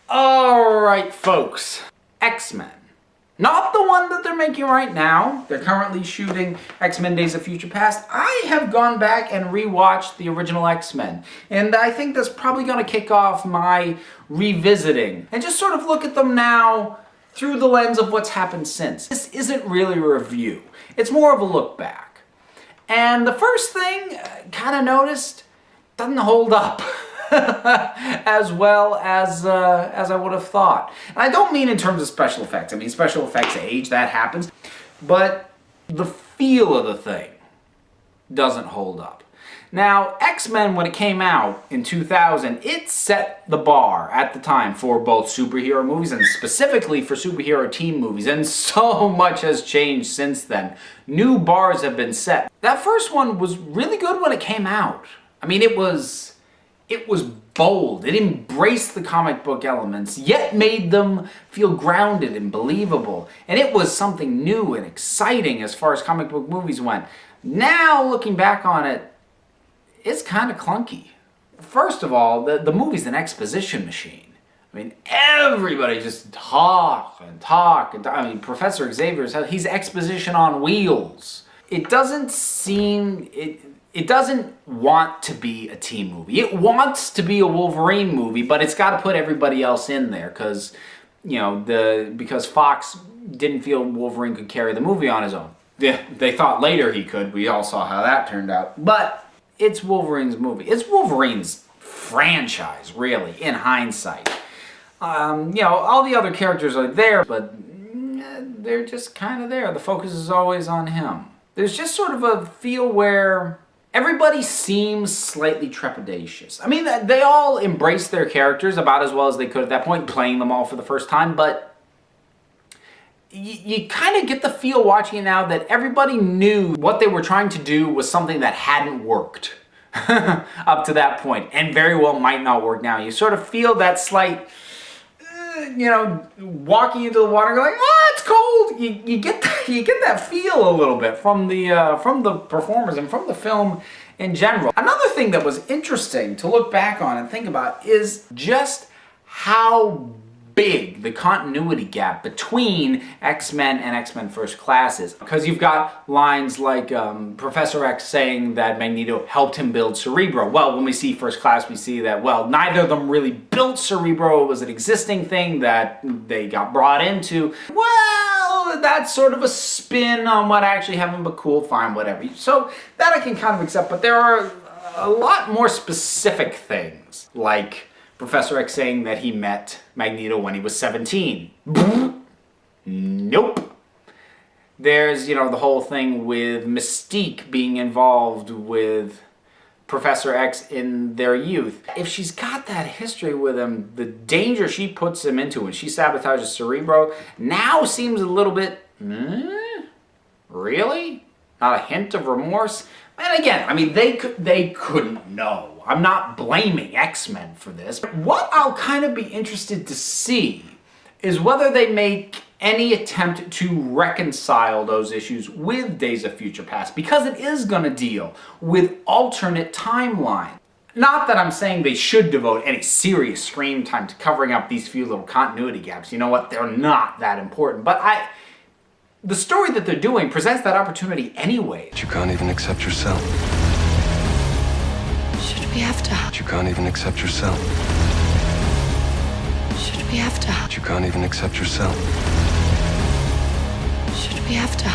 Alright folks, X-Men. Not the one that they're making right now. They're currently shooting X-Men Days of Future Past. I have gone back and rewatched the original X-Men, and I think that's probably going to kick off my revisiting and just sort of look at them now through the lens of what's happened since. This isn't really a review. It's more of a look back. And the first thing I kind of noticed doesn't hold up as well as I would have thought. And I don't mean in terms of special effects. I mean, special effects age, that happens. But the feel of the thing doesn't hold up. Now, X-Men, when it came out in 2000, it set the bar at the time for both superhero movies and specifically for superhero team movies. And so much has changed since then. New bars have been set. That first one was really good when it came out. I mean, it was bold. It embraced the comic book elements, yet made them feel grounded and believable. And it was something new and exciting as far as comic book movies went. Now, looking back on it, it's kind of clunky. First of all, the movie's an exposition machine. I mean, everybody just talk and talk and talk. I mean, Professor Xavier, he's exposition on wheels. It doesn't seem... It doesn't want to be a team movie. It wants to be a Wolverine movie, but it's got to put everybody else in there because, you know, because Fox didn't feel Wolverine could carry the movie on his own. They thought later he could. We all saw how that turned out. But it's Wolverine's movie. It's Wolverine's franchise, really, in hindsight. You know, all the other characters are there, but they're just kind of there. The focus is always on him. There's just sort of a feel where everybody seems slightly trepidatious. I mean, they all embraced their characters about as well as they could at that point, playing them all for the first time, but you kind of get the feel watching it now that everybody knew what they were trying to do was something that hadn't worked up to that point, and very well might not work now. You sort of feel that slight, you know, walking into the water going, oh, it's cold. You get that feel a little bit from the performers and from the film in general. Another thing that was interesting to look back on and think about is just how big the continuity gap between X-Men and X-Men First Class is. Because you've got lines like Professor X saying that Magneto helped him build Cerebro. Well, when we see First Class, we see that, well, neither of them really built Cerebro. It was an existing thing that they got brought into. Well, that's sort of a spin on what actually happened, but cool, fine, whatever. So that I can kind of accept, but there are a lot more specific things, like Professor X saying that he met Magneto when he was 17. Nope. There's, you know, the whole thing with Mystique being involved with Professor X in their youth. If she's got that history with him, the danger she puts him into when she sabotages Cerebro now seems a little bit, really? Not a hint of remorse? And again, I mean, they couldn't know. I'm not blaming X-Men for this. What I'll kind of be interested to see is whether they make any attempt to reconcile those issues with Days of Future Past, because it is going to deal with alternate timelines. Not that I'm saying they should devote any serious screen time to covering up these few little continuity gaps. You know what? They're not that important. But the story that they're doing presents that opportunity anyway. You can't even accept yourself. Should we have to? You can't even accept yourself. Should we have to? You can't even accept yourself. Should we have to?